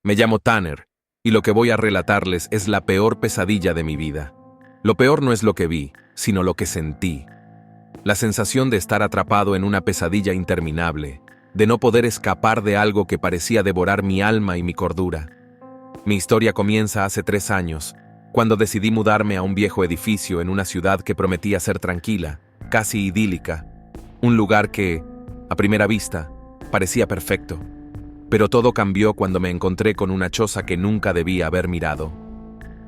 Me llamo Tanner, y lo que voy a relatarles es la peor pesadilla de mi vida. Lo peor no es lo que vi, sino lo que sentí. La sensación de estar atrapado en una pesadilla interminable, de no poder escapar de algo que parecía devorar mi alma y mi cordura. Mi historia comienza hace 3 años, cuando decidí mudarme a un viejo edificio en una ciudad que prometía ser tranquila, casi idílica. Un lugar que, a primera vista, parecía perfecto. Pero todo cambió cuando me encontré con una choza que nunca debía haber mirado.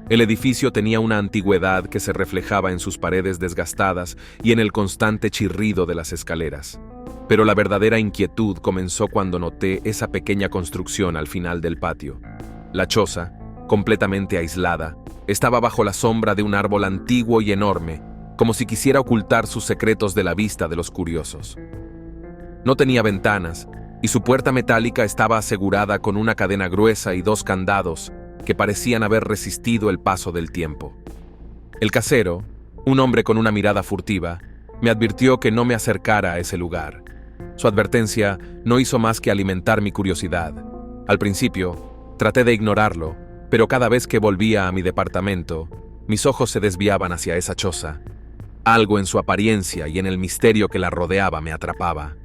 El edificio tenía una antigüedad que se reflejaba en sus paredes desgastadas y en el constante chirrido de las escaleras. Pero la verdadera inquietud comenzó cuando noté esa pequeña construcción al final del patio. La choza, completamente aislada, estaba bajo la sombra de un árbol antiguo y enorme, como si quisiera ocultar sus secretos de la vista de los curiosos. No tenía ventanas, y su puerta metálica estaba asegurada con una cadena gruesa y 2 candados que parecían haber resistido el paso del tiempo. El casero, un hombre con una mirada furtiva, me advirtió que no me acercara a ese lugar. Su advertencia no hizo más que alimentar mi curiosidad. Al principio, traté de ignorarlo, pero cada vez que volvía a mi departamento, mis ojos se desviaban hacia esa choza. Algo en su apariencia y en el misterio que la rodeaba me atrapaba.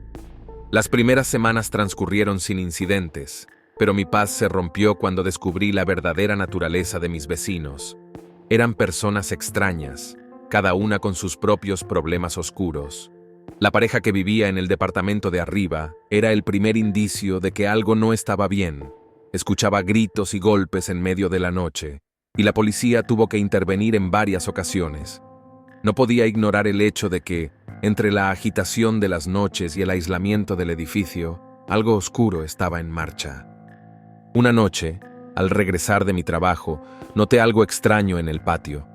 Las primeras semanas transcurrieron sin incidentes, pero mi paz se rompió cuando descubrí la verdadera naturaleza de mis vecinos. Eran personas extrañas, cada una con sus propios problemas oscuros. La pareja que vivía en el departamento de arriba era el primer indicio de que algo no estaba bien. Escuchaba gritos y golpes en medio de la noche, y la policía tuvo que intervenir en varias ocasiones. No podía ignorar el hecho de que, entre la agitación de las noches y el aislamiento del edificio, algo oscuro estaba en marcha. Una noche, al regresar de mi trabajo, noté algo extraño en el patio.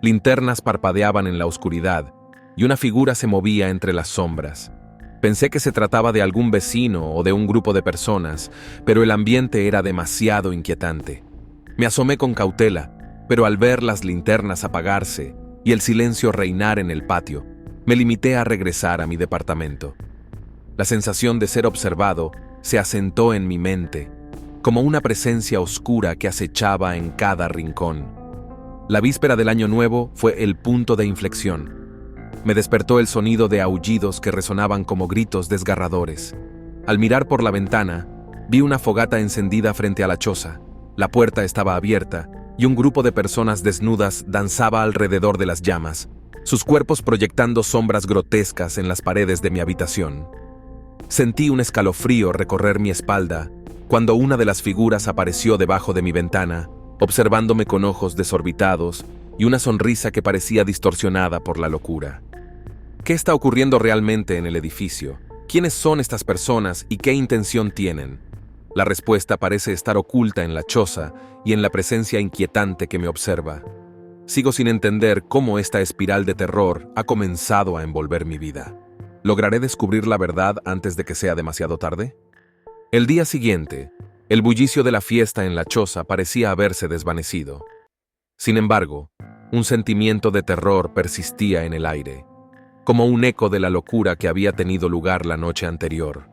Linternas parpadeaban en la oscuridad, y una figura se movía entre las sombras. Pensé que se trataba de algún vecino o de un grupo de personas, pero el ambiente era demasiado inquietante. Me asomé con cautela, pero al ver las linternas apagarse y el silencio reinar en el patio, me limité a regresar a mi departamento. La sensación de ser observado se asentó en mi mente, como una presencia oscura que acechaba en cada rincón. La víspera del Año Nuevo fue el punto de inflexión. Me despertó el sonido de aullidos que resonaban como gritos desgarradores. Al mirar por la ventana, vi una fogata encendida frente a la choza. La puerta estaba abierta y un grupo de personas desnudas danzaba alrededor de las llamas, sus cuerpos proyectando sombras grotescas en las paredes de mi habitación. Sentí un escalofrío recorrer mi espalda cuando una de las figuras apareció debajo de mi ventana, observándome con ojos desorbitados y una sonrisa que parecía distorsionada por la locura. ¿Qué está ocurriendo realmente en el edificio? ¿Quiénes son estas personas y qué intención tienen? La respuesta parece estar oculta en la choza y en la presencia inquietante que me observa. Sigo sin entender cómo esta espiral de terror ha comenzado a envolver mi vida. ¿Lograré descubrir la verdad antes de que sea demasiado tarde? El día siguiente, el bullicio de la fiesta en la choza parecía haberse desvanecido. Sin embargo, un sentimiento de terror persistía en el aire, como un eco de la locura que había tenido lugar la noche anterior.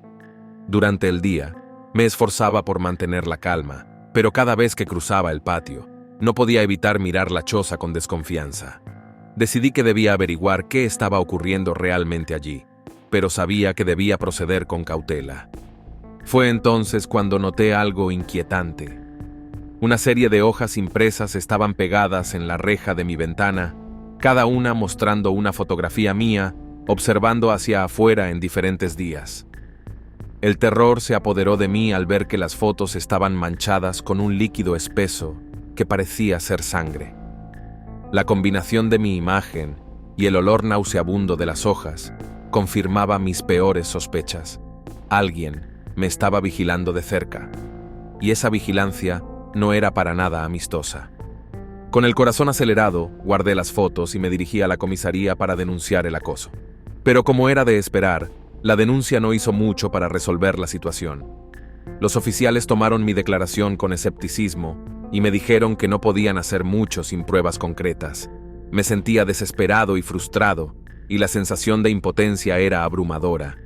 Durante el día, me esforzaba por mantener la calma, pero cada vez que cruzaba el patio, no podía evitar mirar la choza con desconfianza. Decidí que debía averiguar qué estaba ocurriendo realmente allí, pero sabía que debía proceder con cautela. Fue entonces cuando noté algo inquietante. Una serie de hojas impresas estaban pegadas en la reja de mi ventana, cada una mostrando una fotografía mía, observando hacia afuera en diferentes días. El terror se apoderó de mí al ver que las fotos estaban manchadas con un líquido espeso que parecía ser sangre. La combinación de mi imagen y el olor nauseabundo de las hojas confirmaba mis peores sospechas. Alguien me estaba vigilando de cerca, y esa vigilancia no era para nada amistosa. Con el corazón acelerado, guardé las fotos y me dirigí a la comisaría para denunciar el acoso. Pero como era de esperar, la denuncia no hizo mucho para resolver la situación. Los oficiales tomaron mi declaración con escepticismo y me dijeron que no podían hacer mucho sin pruebas concretas. Me sentía desesperado y frustrado, y la sensación de impotencia era abrumadora.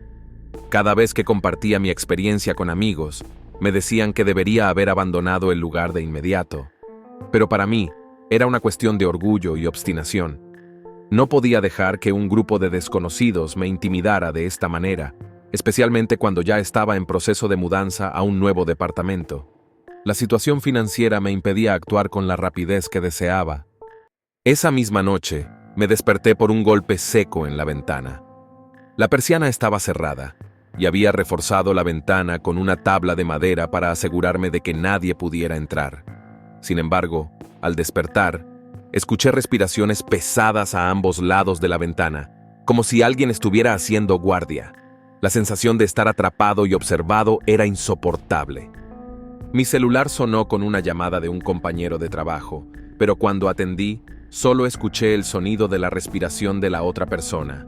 Cada vez que compartía mi experiencia con amigos, Me decían que debería haber abandonado el lugar de inmediato. Pero para mí, era una cuestión de orgullo y obstinación. No podía dejar que un grupo de desconocidos me intimidara de esta manera, especialmente cuando ya estaba en proceso de mudanza a un nuevo departamento. La situación financiera me impedía actuar con la rapidez que deseaba. Esa misma noche, me desperté por un golpe seco en la ventana. La persiana estaba cerrada, y había reforzado la ventana con una tabla de madera para asegurarme de que nadie pudiera entrar. Sin embargo, al despertar, escuché respiraciones pesadas a ambos lados de la ventana, como si alguien estuviera haciendo guardia. La sensación de estar atrapado y observado era insoportable. Mi celular sonó con una llamada de un compañero de trabajo, pero cuando atendí, solo escuché el sonido de la respiración de la otra persona,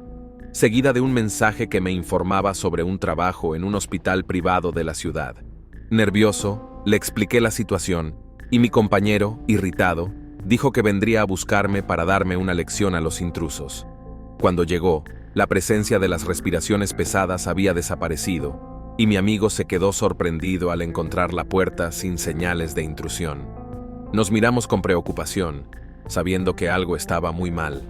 seguida de un mensaje que me informaba sobre un trabajo en un hospital privado de la ciudad. Nervioso, le expliqué la situación, y mi compañero, irritado, dijo que vendría a buscarme para darme una lección a los intrusos. Cuando llegó, la presencia de las respiraciones pesadas había desaparecido, y mi amigo se quedó sorprendido al encontrar la puerta sin señales de intrusión. Nos miramos con preocupación, sabiendo que algo estaba muy mal.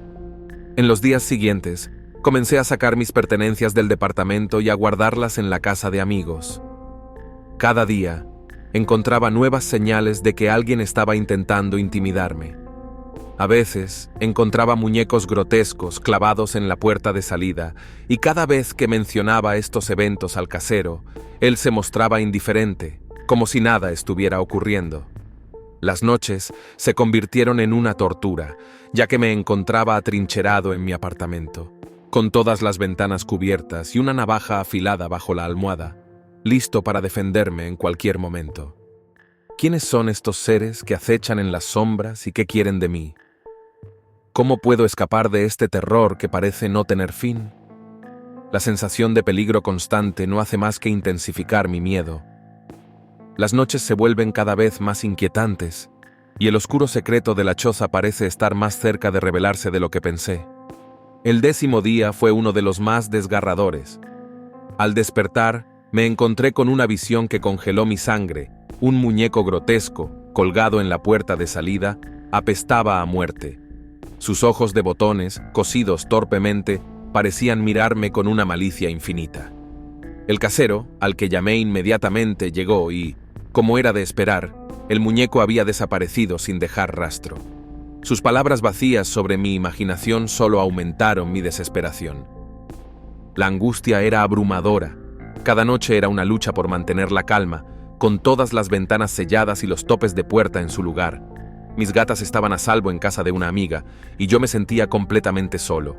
En los días siguientes, comencé a sacar mis pertenencias del departamento y a guardarlas en la casa de amigos. Cada día, encontraba nuevas señales de que alguien estaba intentando intimidarme. A veces, encontraba muñecos grotescos clavados en la puerta de salida, y cada vez que mencionaba estos eventos al casero, él se mostraba indiferente, como si nada estuviera ocurriendo. Las noches se convirtieron en una tortura, ya que me encontraba atrincherado en mi apartamento, con todas las ventanas cubiertas y una navaja afilada bajo la almohada, listo para defenderme en cualquier momento. ¿Quiénes son estos seres que acechan en las sombras y qué quieren de mí? ¿Cómo puedo escapar de este terror que parece no tener fin? La sensación de peligro constante no hace más que intensificar mi miedo. Las noches se vuelven cada vez más inquietantes, y el oscuro secreto de la choza parece estar más cerca de revelarse de lo que pensé. El 10º día fue uno de los más desgarradores. Al despertar, me encontré con una visión que congeló mi sangre. Un muñeco grotesco, colgado en la puerta de salida, apestaba a muerte. Sus ojos de botones, cosidos torpemente, parecían mirarme con una malicia infinita. El casero, al que llamé inmediatamente, llegó y, como era de esperar, el muñeco había desaparecido sin dejar rastro. Sus palabras vacías sobre mi imaginación solo aumentaron mi desesperación. La angustia era abrumadora. Cada noche era una lucha por mantener la calma, con todas las ventanas selladas y los topes de puerta en su lugar. Mis gatas estaban a salvo en casa de una amiga, y yo me sentía completamente solo.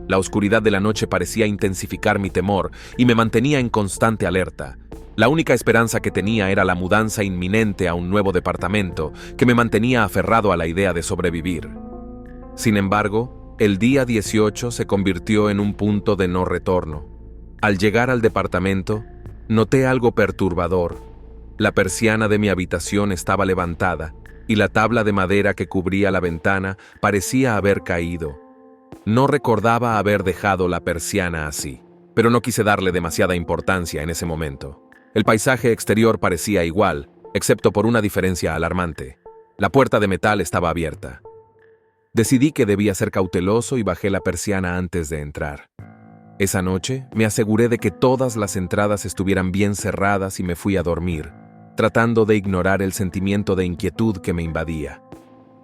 La oscuridad de la noche parecía intensificar mi temor, y me mantenía en constante alerta. La única esperanza que tenía era la mudanza inminente a un nuevo departamento, que me mantenía aferrado a la idea de sobrevivir. Sin embargo, el día 18 se convirtió en un punto de no retorno. Al llegar al departamento, noté algo perturbador. La persiana de mi habitación estaba levantada, y la tabla de madera que cubría la ventana parecía haber caído. No recordaba haber dejado la persiana así, pero no quise darle demasiada importancia en ese momento. El paisaje exterior parecía igual, excepto por una diferencia alarmante. La puerta de metal estaba abierta. Decidí que debía ser cauteloso y bajé la persiana antes de entrar. Esa noche me aseguré de que todas las entradas estuvieran bien cerradas y me fui a dormir, tratando de ignorar el sentimiento de inquietud que me invadía.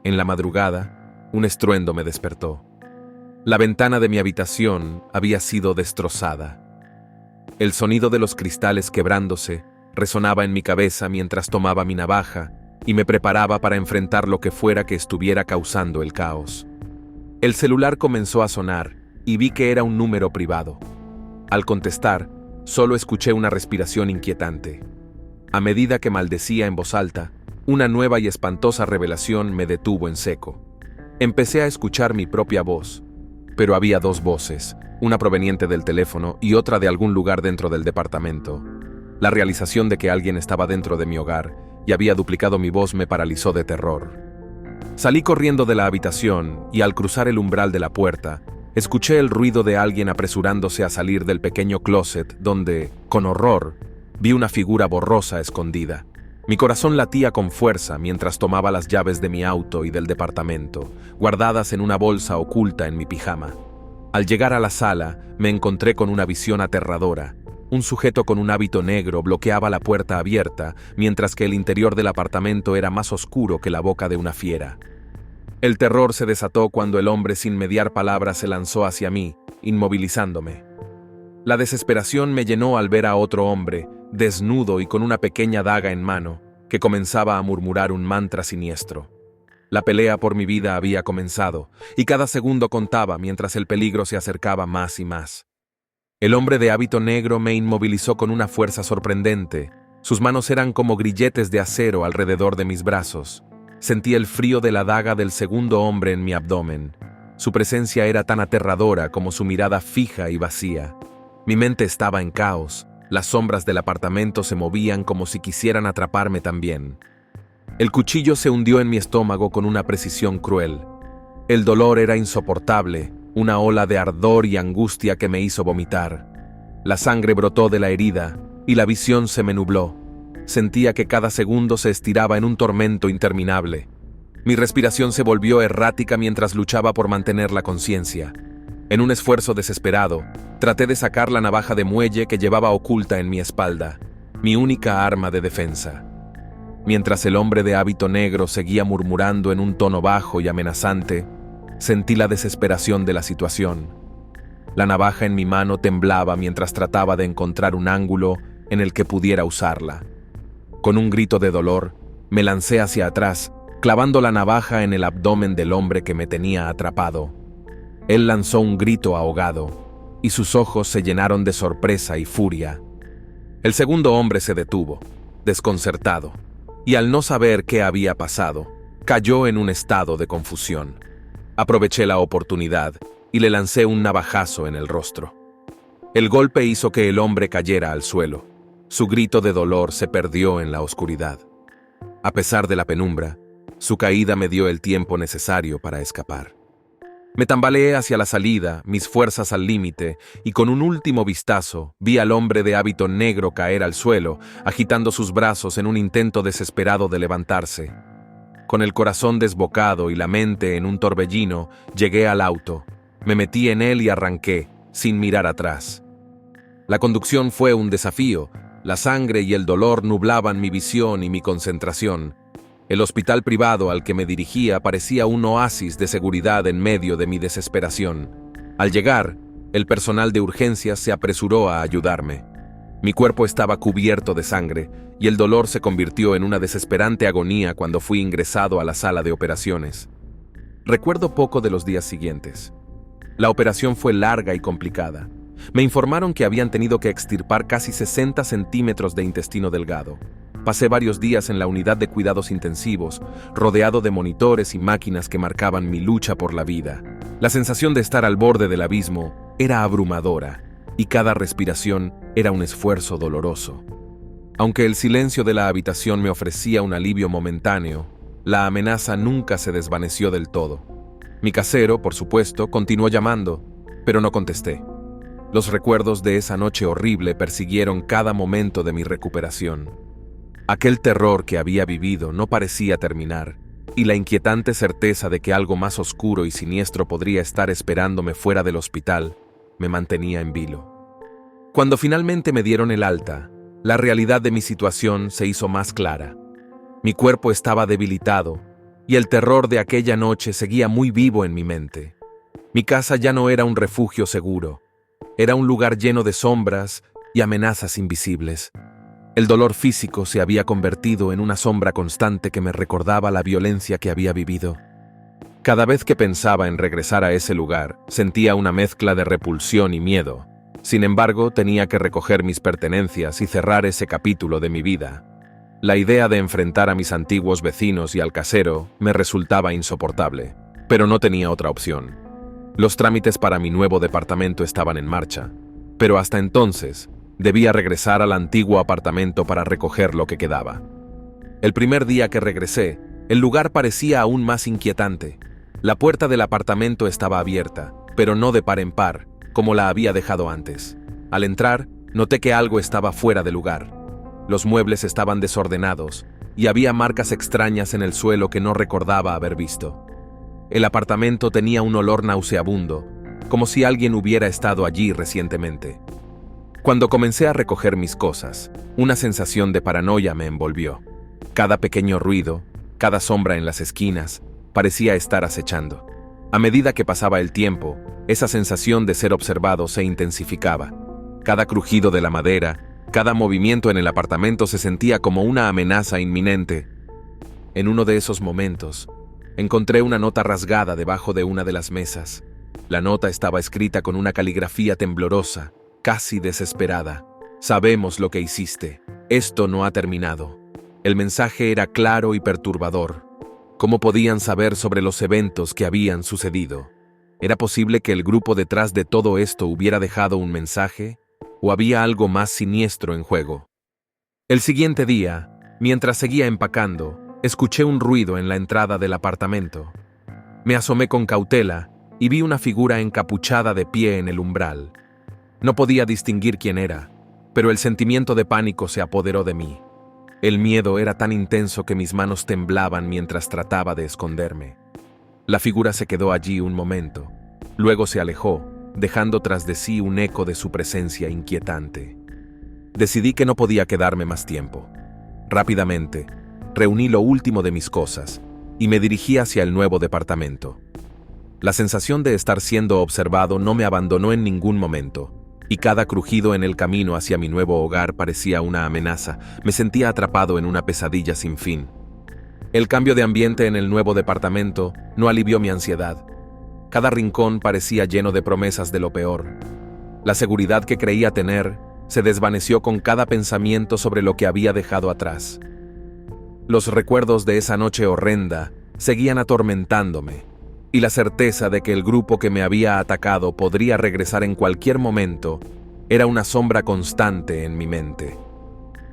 En la madrugada, un estruendo me despertó. La ventana de mi habitación había sido destrozada. El sonido de los cristales quebrándose resonaba en mi cabeza mientras tomaba mi navaja y me preparaba para enfrentar lo que fuera que estuviera causando el caos. El celular comenzó a sonar y vi que era un número privado. Al contestar, solo escuché una respiración inquietante. A medida que maldecía en voz alta, una nueva y espantosa revelación me detuvo en seco. Empecé a escuchar mi propia voz, pero había dos voces, una proveniente del teléfono y otra de algún lugar dentro del departamento. La realización de que alguien estaba dentro de mi hogar y había duplicado mi voz me paralizó de terror. Salí corriendo de la habitación y al cruzar el umbral de la puerta, escuché el ruido de alguien apresurándose a salir del pequeño closet donde, con horror, Vi una figura borrosa escondida. Mi corazón latía con fuerza mientras tomaba las llaves de mi auto y del departamento, guardadas en una bolsa oculta en mi pijama. Al llegar a la sala, me encontré con una visión aterradora. Un sujeto con un hábito negro bloqueaba la puerta abierta, mientras que el interior del apartamento era más oscuro que la boca de una fiera. El terror se desató cuando el hombre sin mediar palabras se lanzó hacia mí, inmovilizándome. La desesperación me llenó al ver a otro hombre, desnudo y con una pequeña daga en mano, que comenzaba a murmurar un mantra siniestro. La pelea por mi vida había comenzado, y cada segundo contaba mientras el peligro se acercaba más y más. El hombre de hábito negro me inmovilizó con una fuerza sorprendente. Sus manos eran como grilletes de acero alrededor de mis brazos. Sentí el frío de la daga del segundo hombre en mi abdomen. Su presencia era tan aterradora como su mirada fija y vacía. Mi mente estaba en caos. Las sombras del apartamento se movían como si quisieran atraparme también. El cuchillo se hundió en mi estómago con una precisión cruel. El dolor era insoportable, una ola de ardor y angustia que me hizo vomitar. La sangre brotó de la herida y la visión se me nubló. Sentía que cada segundo se estiraba en un tormento interminable. Mi respiración se volvió errática mientras luchaba por mantener la conciencia. En un esfuerzo desesperado, traté de sacar la navaja de muelle que llevaba oculta en mi espalda, mi única arma de defensa. Mientras el hombre de hábito negro seguía murmurando en un tono bajo y amenazante, sentí la desesperación de la situación. La navaja en mi mano temblaba mientras trataba de encontrar un ángulo en el que pudiera usarla. Con un grito de dolor, me lancé hacia atrás, clavando la navaja en el abdomen del hombre que me tenía atrapado. Él lanzó un grito ahogado, y sus ojos se llenaron de sorpresa y furia. El segundo hombre se detuvo, desconcertado, y al no saber qué había pasado, cayó en un estado de confusión. Aproveché la oportunidad y le lancé un navajazo en el rostro. El golpe hizo que el hombre cayera al suelo. Su grito de dolor se perdió en la oscuridad. A pesar de la penumbra, su caída me dio el tiempo necesario para escapar. Me tambaleé hacia la salida, mis fuerzas al límite, y con un último vistazo vi al hombre de hábito negro caer al suelo, agitando sus brazos en un intento desesperado de levantarse. Con el corazón desbocado y la mente en un torbellino, llegué al auto, me metí en él y arranqué, sin mirar atrás. La conducción fue un desafío, la sangre y el dolor nublaban mi visión y mi concentración. El hospital privado al que me dirigía parecía un oasis de seguridad en medio de mi desesperación. Al llegar, el personal de urgencias se apresuró a ayudarme. Mi cuerpo estaba cubierto de sangre y el dolor se convirtió en una desesperante agonía cuando fui ingresado a la sala de operaciones. Recuerdo poco de los días siguientes. La operación fue larga y complicada. Me informaron que habían tenido que extirpar casi 60 centímetros de intestino delgado. Pasé varios días en la unidad de cuidados intensivos, rodeado de monitores y máquinas que marcaban mi lucha por la vida. La sensación de estar al borde del abismo era abrumadora, y cada respiración era un esfuerzo doloroso. Aunque el silencio de la habitación me ofrecía un alivio momentáneo, la amenaza nunca se desvaneció del todo. Mi casero, por supuesto, continuó llamando, pero no contesté. Los recuerdos de esa noche horrible persiguieron cada momento de mi recuperación. Aquel terror que había vivido no parecía terminar, y la inquietante certeza de que algo más oscuro y siniestro podría estar esperándome fuera del hospital me mantenía en vilo. Cuando finalmente me dieron el alta, la realidad de mi situación se hizo más clara. Mi cuerpo estaba debilitado, y el terror de aquella noche seguía muy vivo en mi mente. Mi casa ya no era un refugio seguro. Era un lugar lleno de sombras y amenazas invisibles. El dolor físico se había convertido en una sombra constante que me recordaba la violencia que había vivido. Cada vez que pensaba en regresar a ese lugar, sentía una mezcla de repulsión y miedo. Sin embargo, tenía que recoger mis pertenencias y cerrar ese capítulo de mi vida. La idea de enfrentar a mis antiguos vecinos y al casero me resultaba insoportable, pero no tenía otra opción. Los trámites para mi nuevo departamento estaban en marcha, pero hasta entonces debía regresar al antiguo apartamento para recoger lo que quedaba. El primer día que regresé, el lugar parecía aún más inquietante. La puerta del apartamento estaba abierta, pero no de par en par, como la había dejado antes. Al entrar, noté que algo estaba fuera de lugar. Los muebles estaban desordenados y había marcas extrañas en el suelo que no recordaba haber visto. El apartamento tenía un olor nauseabundo, como si alguien hubiera estado allí recientemente. Cuando comencé a recoger mis cosas, una sensación de paranoia me envolvió. Cada pequeño ruido, cada sombra en las esquinas, parecía estar acechando. A medida que pasaba el tiempo, esa sensación de ser observado se intensificaba. Cada crujido de la madera, cada movimiento en el apartamento se sentía como una amenaza inminente. En uno de esos momentos, encontré una nota rasgada debajo de una de las mesas. La nota estaba escrita con una caligrafía temblorosa, casi desesperada. Sabemos lo que hiciste. Esto no ha terminado. El mensaje era claro y perturbador. ¿Cómo podían saber sobre los eventos que habían sucedido? ¿Era posible que el grupo detrás de todo esto hubiera dejado un mensaje? ¿O había algo más siniestro en juego? El siguiente día, mientras seguía empacando, escuché un ruido en la entrada del apartamento. Me asomé con cautela y vi una figura encapuchada de pie en el umbral. No podía distinguir quién era, pero el sentimiento de pánico se apoderó de mí. El miedo era tan intenso que mis manos temblaban mientras trataba de esconderme. La figura se quedó allí un momento, luego se alejó, dejando tras de sí un eco de su presencia inquietante. Decidí que no podía quedarme más tiempo. Rápidamente, reuní lo último de mis cosas y me dirigí hacia el nuevo departamento. La sensación de estar siendo observado no me abandonó en ningún momento, y cada crujido en el camino hacia mi nuevo hogar parecía una amenaza. Me sentía atrapado en una pesadilla sin fin. El cambio de ambiente en el nuevo departamento no alivió mi ansiedad. Cada rincón parecía lleno de promesas de lo peor. La seguridad que creía tener se desvaneció con cada pensamiento sobre lo que había dejado atrás. Los recuerdos de esa noche horrenda seguían atormentándome, y la certeza de que el grupo que me había atacado podría regresar en cualquier momento era una sombra constante en mi mente.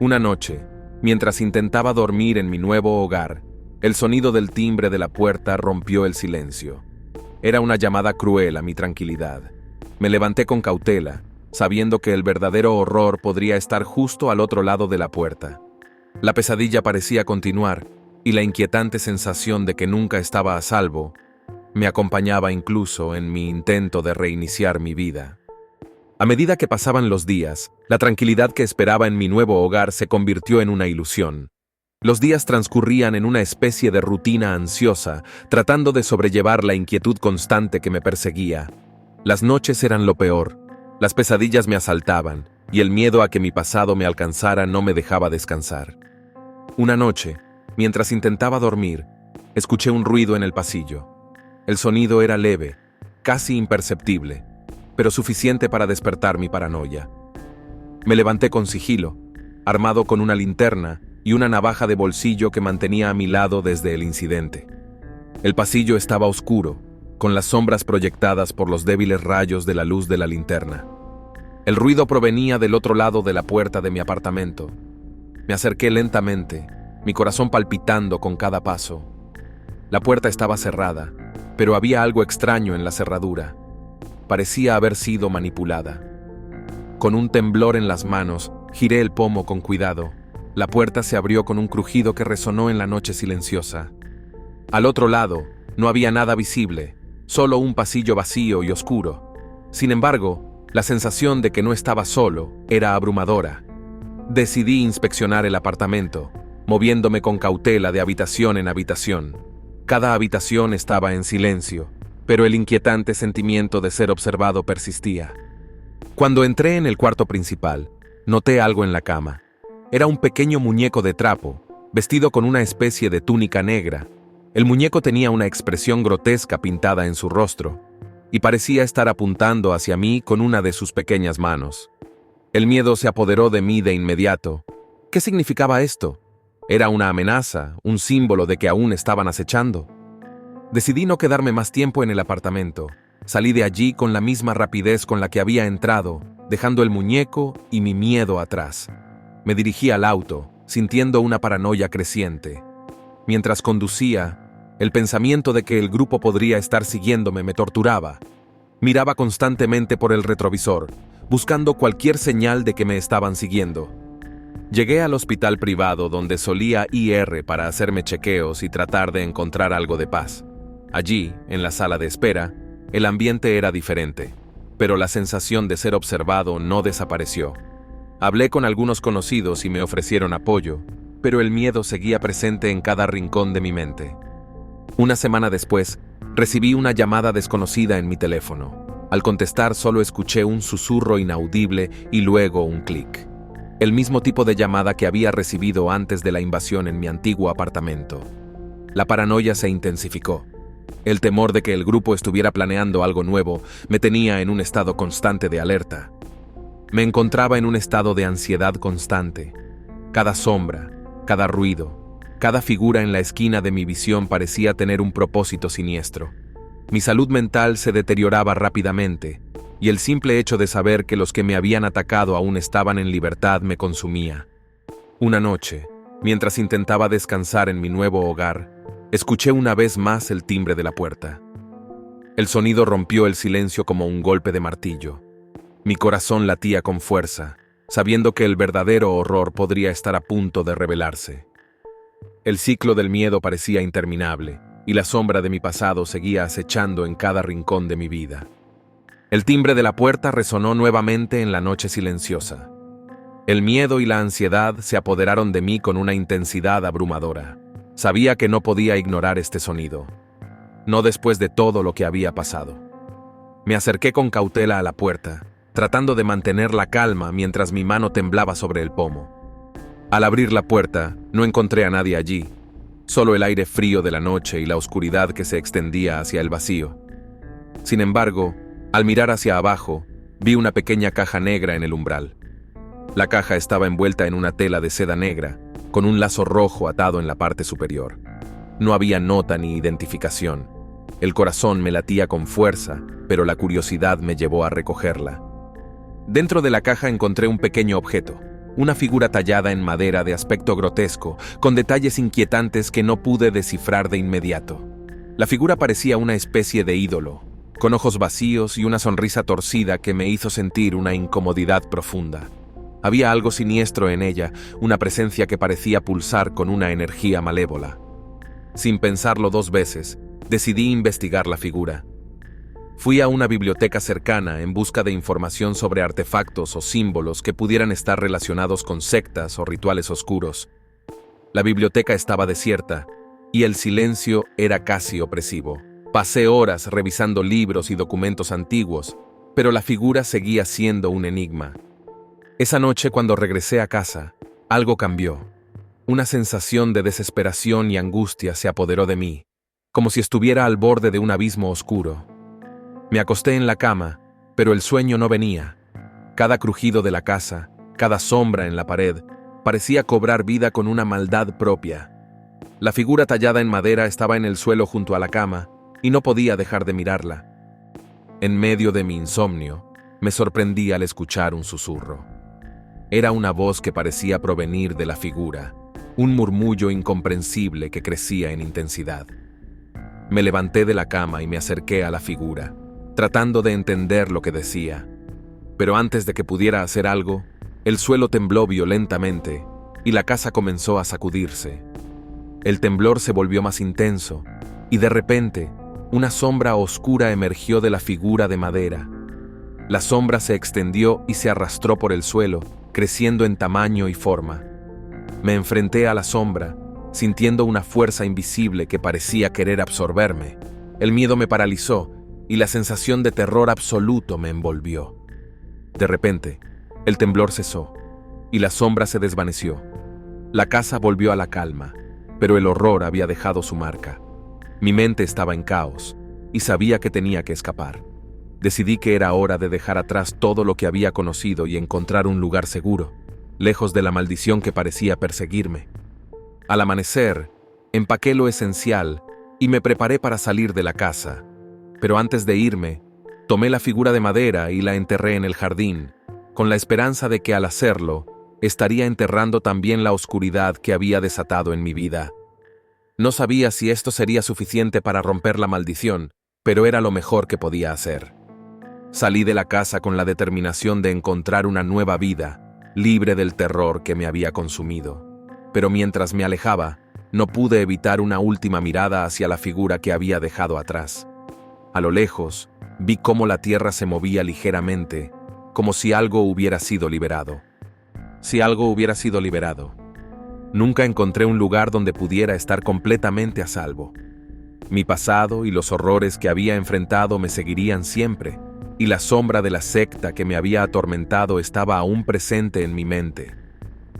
Una noche, mientras intentaba dormir en mi nuevo hogar, el sonido del timbre de la puerta rompió el silencio. Era una llamada cruel a mi tranquilidad. Me levanté con cautela, sabiendo que el verdadero horror podría estar justo al otro lado de la puerta. La pesadilla parecía continuar, y la inquietante sensación de que nunca estaba a salvo me acompañaba incluso en mi intento de reiniciar mi vida. A medida que pasaban los días, la tranquilidad que esperaba en mi nuevo hogar se convirtió en una ilusión. Los días transcurrían en una especie de rutina ansiosa, tratando de sobrellevar la inquietud constante que me perseguía. Las noches eran lo peor, las pesadillas me asaltaban, y el miedo a que mi pasado me alcanzara no me dejaba descansar. Una noche, mientras intentaba dormir, escuché un ruido en el pasillo. El sonido era leve, casi imperceptible, pero suficiente para despertar mi paranoia. Me levanté con sigilo, armado con una linterna y una navaja de bolsillo que mantenía a mi lado desde el incidente. El pasillo estaba oscuro, con las sombras proyectadas por los débiles rayos de la luz de la linterna. El ruido provenía del otro lado de la puerta de mi apartamento. Me acerqué lentamente, mi corazón palpitando con cada paso. La puerta estaba cerrada, pero había algo extraño en la cerradura. Parecía haber sido manipulada. Con un temblor en las manos, giré el pomo con cuidado. La puerta se abrió con un crujido que resonó en la noche silenciosa. Al otro lado, no había nada visible, solo un pasillo vacío y oscuro. Sin embargo, la sensación de que no estaba solo era abrumadora. Decidí inspeccionar el apartamento, moviéndome con cautela de habitación en habitación. Cada habitación estaba en silencio, pero el inquietante sentimiento de ser observado persistía. Cuando entré en el cuarto principal, noté algo en la cama. Era un pequeño muñeco de trapo, vestido con una especie de túnica negra. El muñeco tenía una expresión grotesca pintada en su rostro, y parecía estar apuntando hacia mí con una de sus pequeñas manos. El miedo se apoderó de mí de inmediato. ¿Qué significaba esto? ¿Era una amenaza, un símbolo de que aún estaban acechando? Decidí no quedarme más tiempo en el apartamento. Salí de allí con la misma rapidez con la que había entrado, dejando el muñeco y mi miedo atrás. Me dirigí al auto, sintiendo una paranoia creciente. Mientras conducía, el pensamiento de que el grupo podría estar siguiéndome me torturaba. Miraba constantemente por el retrovisor, buscando cualquier señal de que me estaban siguiendo. Llegué al hospital privado donde solía ir para hacerme chequeos y tratar de encontrar algo de paz. Allí, en la sala de espera, el ambiente era diferente, pero la sensación de ser observado no desapareció. Hablé con algunos conocidos y me ofrecieron apoyo, pero el miedo seguía presente en cada rincón de mi mente. Una semana después, recibí una llamada desconocida en mi teléfono. Al contestar solo escuché un susurro inaudible y luego un clic. El mismo tipo de llamada que había recibido antes de la invasión en mi antiguo apartamento. La paranoia se intensificó. El temor de que el grupo estuviera planeando algo nuevo me tenía en un estado constante de alerta. Me encontraba en un estado de ansiedad constante. Cada sombra, cada ruido, cada figura en la esquina de mi visión parecía tener un propósito siniestro. Mi salud mental se deterioraba rápidamente, y el simple hecho de saber que los que me habían atacado aún estaban en libertad me consumía. Una noche, mientras intentaba descansar en mi nuevo hogar, escuché una vez más el timbre de la puerta. El sonido rompió el silencio como un golpe de martillo. Mi corazón latía con fuerza, sabiendo que el verdadero horror podría estar a punto de revelarse. El ciclo del miedo parecía interminable, y la sombra de mi pasado seguía acechando en cada rincón de mi vida. El timbre de la puerta resonó nuevamente en la noche silenciosa. El miedo y la ansiedad se apoderaron de mí con una intensidad abrumadora. Sabía que no podía ignorar este sonido. No después de todo lo que había pasado. Me acerqué con cautela a la puerta, tratando de mantener la calma mientras mi mano temblaba sobre el pomo. Al abrir la puerta, no encontré a nadie allí, solo el aire frío de la noche y la oscuridad que se extendía hacia el vacío. Sin embargo, al mirar hacia abajo, vi una pequeña caja negra en el umbral. La caja estaba envuelta en una tela de seda negra, con un lazo rojo atado en la parte superior. No había nota ni identificación. El corazón me latía con fuerza, pero la curiosidad me llevó a recogerla. Dentro de la caja encontré un pequeño objeto, una figura tallada en madera de aspecto grotesco, con detalles inquietantes que no pude descifrar de inmediato. La figura parecía una especie de ídolo, con ojos vacíos y una sonrisa torcida que me hizo sentir una incomodidad profunda. Había algo siniestro en ella, una presencia que parecía pulsar con una energía malévola. Sin pensarlo dos veces, decidí investigar la figura. Fui a una biblioteca cercana en busca de información sobre artefactos o símbolos que pudieran estar relacionados con sectas o rituales oscuros. La biblioteca estaba desierta, y el silencio era casi opresivo. Pasé horas revisando libros y documentos antiguos, pero la figura seguía siendo un enigma. Esa noche, cuando regresé a casa, algo cambió. Una sensación de desesperación y angustia se apoderó de mí, como si estuviera al borde de un abismo oscuro. Me acosté en la cama, pero el sueño no venía. Cada crujido de la casa, cada sombra en la pared, parecía cobrar vida con una maldad propia. La figura tallada en madera estaba en el suelo junto a la cama, y no podía dejar de mirarla. En medio de mi insomnio, me sorprendí al escuchar un susurro. Era una voz que parecía provenir de la figura, un murmullo incomprensible que crecía en intensidad. Me levanté de la cama y me acerqué a la figura, tratando de entender lo que decía. Pero antes de que pudiera hacer algo, el suelo tembló violentamente y la casa comenzó a sacudirse. El temblor se volvió más intenso y de repente, una sombra oscura emergió de la figura de madera. La sombra se extendió y se arrastró por el suelo, creciendo en tamaño y forma. Me enfrenté a la sombra, sintiendo una fuerza invisible que parecía querer absorberme. El miedo me paralizó y la sensación de terror absoluto me envolvió. De repente, el temblor cesó y la sombra se desvaneció. La casa volvió a la calma, pero el horror había dejado su marca. Mi mente estaba en caos y sabía que tenía que escapar. Decidí que era hora de dejar atrás todo lo que había conocido y encontrar un lugar seguro, lejos de la maldición que parecía perseguirme. Al amanecer, empaqué lo esencial y me preparé para salir de la casa. Pero antes de irme, tomé la figura de madera y la enterré en el jardín, con la esperanza de que al hacerlo, estaría enterrando también la oscuridad que había desatado en mi vida. No sabía si esto sería suficiente para romper la maldición, pero era lo mejor que podía hacer. Salí de la casa con la determinación de encontrar una nueva vida, libre del terror que me había consumido. Pero mientras me alejaba, no pude evitar una última mirada hacia la figura que había dejado atrás. A lo lejos, vi cómo la tierra se movía ligeramente, como si algo hubiera sido liberado. Si algo hubiera sido liberado. Nunca encontré un lugar donde pudiera estar completamente a salvo. Mi pasado y los horrores que había enfrentado me seguirían siempre, y la sombra de la secta que me había atormentado estaba aún presente en mi mente.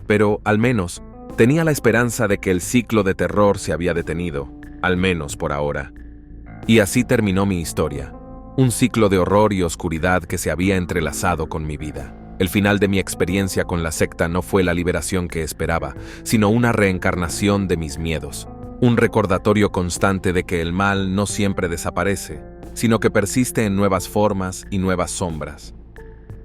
Pero, al menos, tenía la esperanza de que el ciclo de terror se había detenido, al menos por ahora. Y así terminó mi historia, un ciclo de horror y oscuridad que se había entrelazado con mi vida. El final de mi experiencia con la secta no fue la liberación que esperaba, sino una reencarnación de mis miedos. Un recordatorio constante de que el mal no siempre desaparece, sino que persiste en nuevas formas y nuevas sombras.